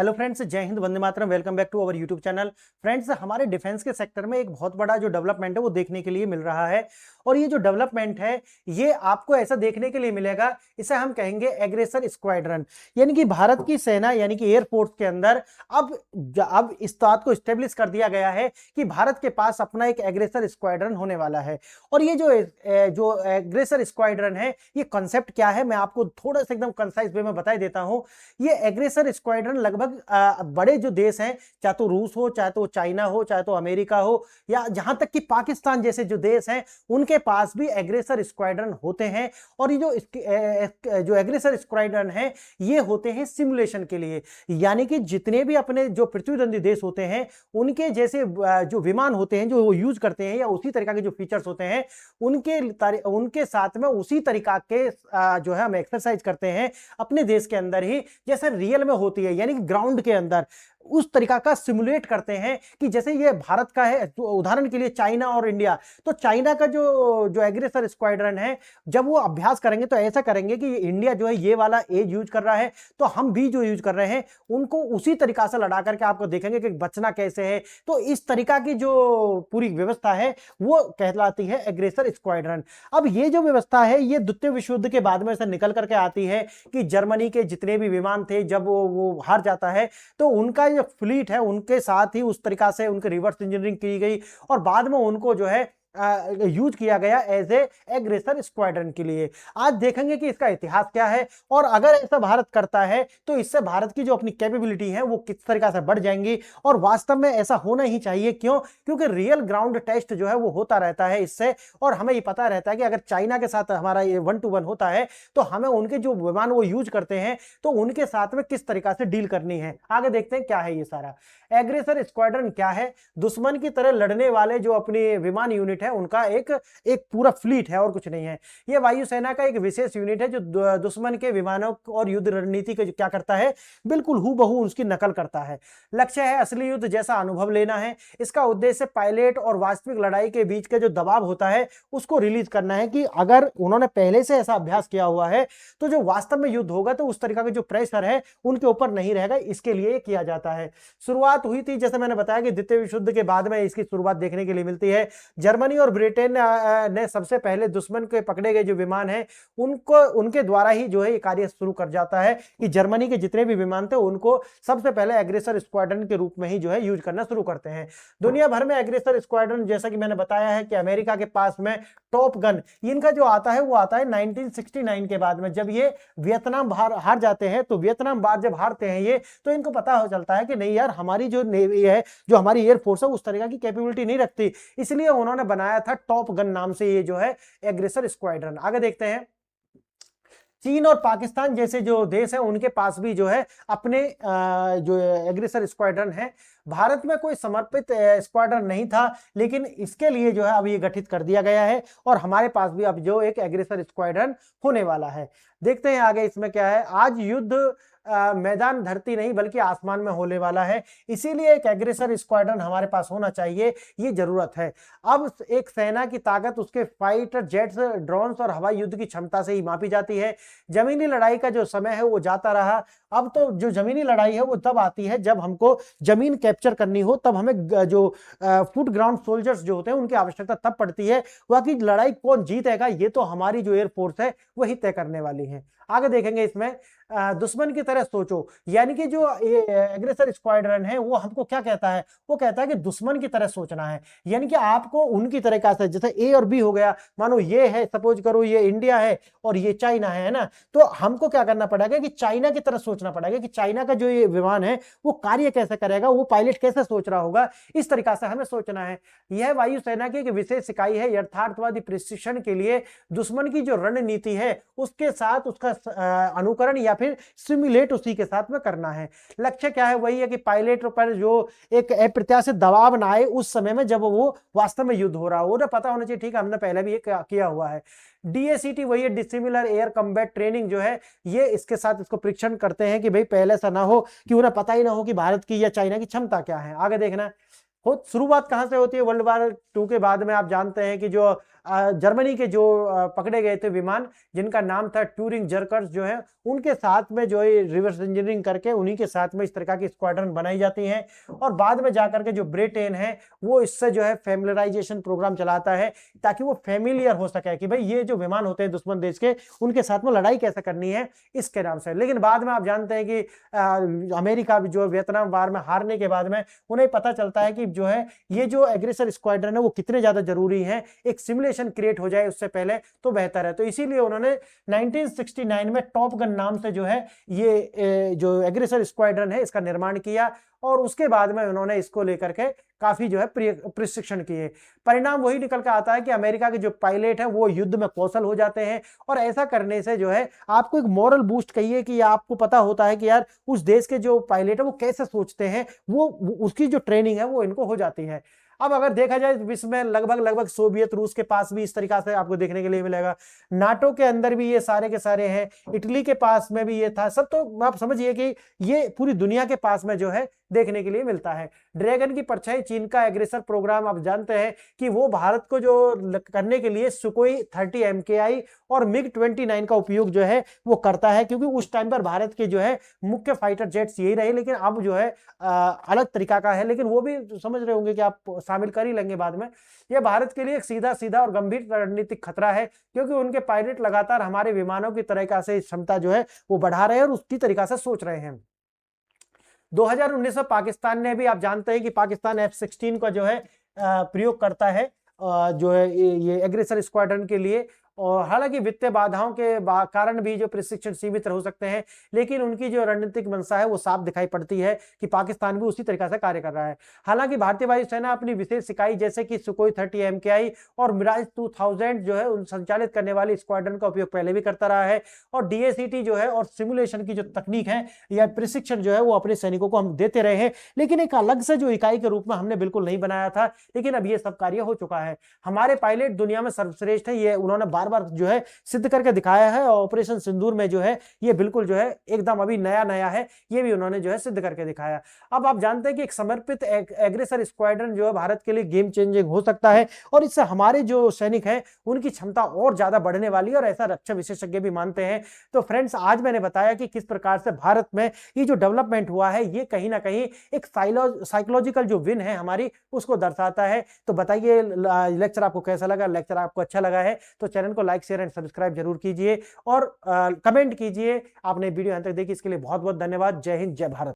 Hello friends, जय हिंद, वंदे मातरम। Welcome back to our YouTube channel. Friends, हमारे डिफेंस के सेक्टर में एक बहुत बड़ा जो डेवलपमेंट है वो देखने के लिए मिल रहा है। और ये जो डेवलपमेंट है ये आपको ऐसा देखने के लिए मिलेगा, इसे हम कहेंगे एग्रेसर स्क्वाड्रन। यानी कि भारत की सेना यानी कि एयरफोर्स के अंदर अब इस बात को स्टेब्लिश कर दिया गया है कि भारत के पास अपना एक एग्रेसर स्क्वाड्रन होने वाला है। और ये जो एग्रेसर स्क्वाड्रन है, ये कॉन्सेप्ट क्या है मैं आपको थोड़ा सा एकदम कंसाइज वे में बता देता हूं। ये एग्रेसर स्क्वाड्रन लगभग बड़े जो देश हैं, चाहे तो रूस हो, चाहे तो चाइना हो, चाहे तो अमेरिका हो, या जहां तक कि पाकिस्तान जैसे जो देश हैं उनके पास भी एग्रेसर स्क्वाड्रन होते हैं। और ये जो एग्रेसर स्क्वाड्रन है ये होते हैं सिमुलेशन के लिए। यानी कि जितने भी अपने जो प्रतिद्वंदी देश होते हैं उनके जैसे जो विमान होते हैं जो वो यूज करते हैं या उसी तरीका के जो फीचर्स होते हैं उनके साथ में उसी तरीका के जो है हम एक्सरसाइज करते हैं अपने देश के अंदर ही, जैसे रियल में होती है। यानी कि ग्राउंड के अंदर उस तरीका का सिमुलेट करते हैं कि जैसे ये भारत का है, तो उदाहरण के लिए चाइना और इंडिया, तो चाइना का जो एग्रेसर स्क्वाड्रन है जब वो अभ्यास करेंगे तो ऐसा करेंगे कि इंडिया जो है ये वाला एज यूज कर रहा है तो हम भी जो यूज कर रहे हैं उनको उसी तरीका से लड़ा करके आपको देखेंगे कि बचना कैसे है। तो इस तरीका की जो पूरी व्यवस्था है वो कहलाती है एग्रेसर स्क्वाड्रन। अब ये जो व्यवस्था है ये द्वितीय विश्व युद्ध के बाद में से निकल करके आती है कि जर्मनी के जितने भी विमान थे जब वो हार जाता है तो उनका जो फ्लीट है उनके साथ ही उस तरीका से उनके रिवर्स इंजीनियरिंग की गई और बाद में उनको जो है यूज किया गया एज ए एग्रेसर स्क्वाड्रन के लिए। आज देखेंगे कि इसका इतिहास क्या है और अगर ऐसा भारत करता है तो इससे भारत की जो अपनी कैपेबिलिटी है वो किस तरीका से बढ़ जाएंगी। और वास्तव में ऐसा होना ही चाहिए, क्यों? क्योंकि रियल ग्राउंड टेस्ट जो है वो होता रहता है इससे। और हमें ये पता रहता है कि अगर चाइना के साथ हमारा ये 1-to-1 होता है तो हमें उनके जो विमान वो यूज करते हैं तो उनके साथ में किस तरीका से डील करनी है। आगे देखते हैं क्या है ये सारा। एग्रेसर स्क्वाड्रन क्या है? दुश्मन की तरह लड़ने वाले जो अपनी विमान यूनिट है उनका एक पूरा फ्लीट है और कुछ नहीं है। ये वायुसेना का एक विशेष यूनिट है जो दुश्मन के विमानों और युद्ध रणनीति के क्या करता है, बिल्कुल हूबहू उसकी नकल करता है। लक्ष्य है असली युद्ध जैसा अनुभव लेना है। इसका उद्देश्य पायलट और वास्तविक लड़ाई के बीच का जो दबाव होता है उसको रिलीज करना है कि अगर उन्होंने पहले से ऐसा अभ्यास किया हुआ है तो जो वास्तव में युद्ध होगा तो उस तरीका का जो प्रेशर है उनके ऊपर नहीं रहेगा। इसके लिए किया जाता है। शुरुआत हुई थी जैसे मैंने बताया कि द्वितीय विश्व युद्ध के बाद में इसकी शुरुआत देखने के लिए मिलती है। जर्मनी और ब्रिटेन ने सबसे पहले दुश्मन के पकड़े गए जो विमान हैं उनके द्वारा ही जो है ये कार्य शुरू कर जाता है कि जर्मनी के जितने भी विमान थे उनको सबसे पहले एग्रेसर स्क्वाड्रन के रूप में ही जो है यूज करना शुरू करते हैं। दुनिया भर में एग्रेसर स्क्वाड्रन जैसा कि मैंने बताया है कि अमेरिका के पास में टॉप गन इनका जो आता है वो आता है 1969 के बाद में, जब ये वियतनाम हार जाते हैं। तो वियतनाम बार जब हारते हैं ये तो इनको पता हो चलता है कि नहीं यार, हमारी जो नेवी है, जो हमारी एयरफोर्स है उस तरह की कैपेबिलिटी नहीं रखती, इसलिए उन्होंने बनाया था टॉप गन नाम से ये जो है एग्रेसर स्क्वाड्रन। आगे देखते हैं। चीन और पाकिस्तान जैसे जो देश है उनके पास भी जो है अपने जो एग्रेसर स्क्वाड्रन है। भारत में कोई समर्पित स्क्वाड्रन नहीं था, लेकिन इसके लिए जो है अब ये गठित कर दिया गया है और हमारे पास भी अब जो एक एग्रेसर स्क्वाड्रन होने वाला है। देखते हैं आगे इसमें क्या है। आज युद्ध मैदान धरती नहीं बल्कि आसमान में होने वाला है, इसीलिए एक एग्रेसर स्क्वाड्रन हमारे पास होना चाहिए, ये जरूरत है। अब एक सेना की ताकत उसके फाइटर जेट्स, ड्रोन्स और हवाई युद्ध की क्षमता से ही मापी जाती है। जमीनी लड़ाई का जो समय है वो जाता रहा। अब तो जो जमीनी लड़ाई है वो तब आती है जब हमको जमीन कैप्चर करनी हो, तब हमें जो फुट ग्राउंड सोल्जर्स जो होते हैं उनकी आवश्यकता तब पड़ती है। बाकी लड़ाई कौन जीतेगा ये तो हमारी जो एयरफोर्स है वही तय करने वाली है। आगे देखेंगे इसमें। दुश्मन की तरह सोचो, यानी कि जो एग्रेसर स्क्वाड्रन है वो हमको क्या कहता है, वो कहता है कि दुश्मन की तरह सोचना है। यानी कि आपको उनकी तरह से, जैसे ए और बी हो गया, मानो ये है, सपोज करो ये इंडिया है और ये चाइना है ना, तो हमको क्या करना पड़ेगा कि चाइना की तरह सोचना पड़ेगा कि चाइना का जो ये विमान है वो कार्य कैसे करेगा, वो पायलट कैसे सोच रहा होगा, इस तरीका से हमें सोचना है। यह वायुसेना की एक विशेष इकाई है। यथार्थवादी प्रशिक्षण के लिए दुश्मन की जो रणनीति है उसके साथ उसका अनुकरण या फिर सिमुलेट उसी के साथ में करना है। लक्ष्य क्या है? वही है कि पायलट पर जो एक अप्रत्याशित दबाव ना आए उस समय में जब वो वास्तव में युद्ध हो रहा हो, पता होना चाहिए। ठीक है, हमने पहले भी ये किया हुआ है। DACT वही है, डिसिमिलर एयर कम्बैट ट्रेनिंग जो है ये इसके साथ इसको परीक्षण करते हैं कि भाई पहले से ना हो कि उन्हें पता ही ना हो कि भारत की या चाइना की क्षमता क्या है। आगे देखना। शुरुआत कहां से होती है? वर्ल्ड वार 2 के बाद में आप जानते हैं कि जो जर्मनी के जो पकड़े गए थे विमान, जिनका नाम था ट्यूरिंग जर्कर्स जो है, उनके साथ में जो है रिवर्स इंजीनियरिंग करके उन्हीं के साथ में इस तरह की स्क्वाड्रन बनाई जाती है। और बाद में जाकर के जो ब्रिटेन है वो इससे जो है फैमिलियराइजेशन प्रोग्राम चलाता है, ताकि वो फेमिलियर हो सके कि भाई ये जो विमान होते हैं दुश्मन देश के, उनके साथ में लड़ाई कैसे करनी है, इसके नाम से। लेकिन बाद में आप जानते हैं कि अमेरिका जो वियतनाम वार में हारने के बाद में उन्हें पता चलता है कि जो है ये जो एग्रेसर स्क्वाड्रन है वो कितने ज्यादा जरूरी है, एक सिमुलेशन क्रिएट हो जाए उससे पहले तो बेहतर है। तो इसीलिए उन्होंने 1969 में टॉप गन नाम से जो है ये जो एग्रेसर स्क्वाड्रन है इसका निर्माण किया, और उसके बाद में उन्होंने इसको लेकर के काफी जो है प्रशिक्षण किए। परिणाम वही निकल कर आता है कि अमेरिका के जो पायलट है वो युद्ध में कौशल हो जाते हैं, और ऐसा करने से जो है आपको एक मॉरल बूस्ट कहिए कि आपको पता होता है कि यार उस देश के जो पायलट है वो कैसे सोचते हैं, वो उसकी जो ट्रेनिंग है वो इनको हो जाती है। अब अगर देखा जाए विश्व में लगभग सोवियत रूस के पास भी इस तरीका से आपको देखने के लिए मिलेगा, नाटो के अंदर भी ये सारे के सारे हैं, इटली के पास में भी ये था, सब तो आप समझिए कि ये पूरी दुनिया के पास में जो है देखने के लिए मिलता है। ड्रैगन की परछाई चीन का एग्रेसर प्रोग्राम, आप जानते हैं कि वो भारत को जो करने के लिए सुकोई 30 MKI और मिग 29 का उपयोग जो है वो करता है, क्योंकि उस टाइम पर भारत के जो है मुख्य फाइटर जेट्स यही रहे। लेकिन अब जो है अलग तरीका का है, लेकिन वो भी समझ रहे होंगे कि आप शामिल कर ही लेंगे बाद में। यह भारत के लिए एक सीधा सीधा और गंभीर रणनीतिक खतरा है, क्योंकि उनके पायलट लगातार हमारे विमानों की तरीका से क्षमता जो है वो बढ़ा रहे हैं और उसी तरीका से सोच रहे हैं। 2019 में पाकिस्तान ने भी, आप जानते हैं कि पाकिस्तान F-16 का जो है प्रयोग करता है जो है ये एग्रेसर स्क्वाड्रन के लिए। और हालांकि वित्तीय बाधाओं के कारण भी जो प्रशिक्षण सीमित हो सकते हैं, लेकिन उनकी जो रणनीतिक मंशा है वो साफ दिखाई पड़ती है कि पाकिस्तान भी उसी तरीका से कार्य कर रहा है। हालांकि भारतीय वायुसेना अपनी विशेष इकाई जैसे कि सुकोई 30 MKI और मिराज 2000 जो है उन संचालित करने वाली स्क्वाड्रन का उपयोग पहले भी करता रहा है, और DACT जो है और सिमुलेशन की जो तकनीक है या प्रशिक्षण जो है वो अपने सैनिकों को हम देते रहे हैं, लेकिन एक अलग से जो इकाई के रूप में हमने बिल्कुल नहीं बनाया था। लेकिन अब ये सब कार्य हो चुका है। हमारे पायलट दुनिया में सर्वश्रेष्ठ है, ये उन्होंने बार बार जो है सिद्ध करके दिखाया है। ऑपरेशन सिंदूर में जो है ये बिल्कुल जो है एकदम अभी नया नया है, ये भी उन्होंने जो है सिद्ध करके दिखाया। अब आप जानते हैं कि एक समर्पित एग्रेसर स्क्वाड्रन जो है भारत के लिए गेम चेंजिंग हो सकता है, और इससे हमारे जो सैनिक हैं उनकी क्षमता और ज्यादा बढ़ने वाली है, और ऐसा रक्षा विशेषज्ञ भी मानते हैं। तो फ्रेंड्स, आज मैंने बताया कि किस प्रकार से भारत में ये जो डेवलपमेंट हुआ है ये कहीं ना कहीं एक साइकोलॉजिकल जो विन है हमारी उसको दर्शाता है। तो बताइए लेक्चर आपको कैसा लगा? लेक्चर आपको अच्छा लगा है तो चैनल को लाइक शेयर एंड सब्सक्राइब जरूर कीजिए, और कमेंट कीजिए। आपने वीडियो यहां तक देखी इसके लिए बहुत बहुत धन्यवाद। जय हिंद, जय भारत।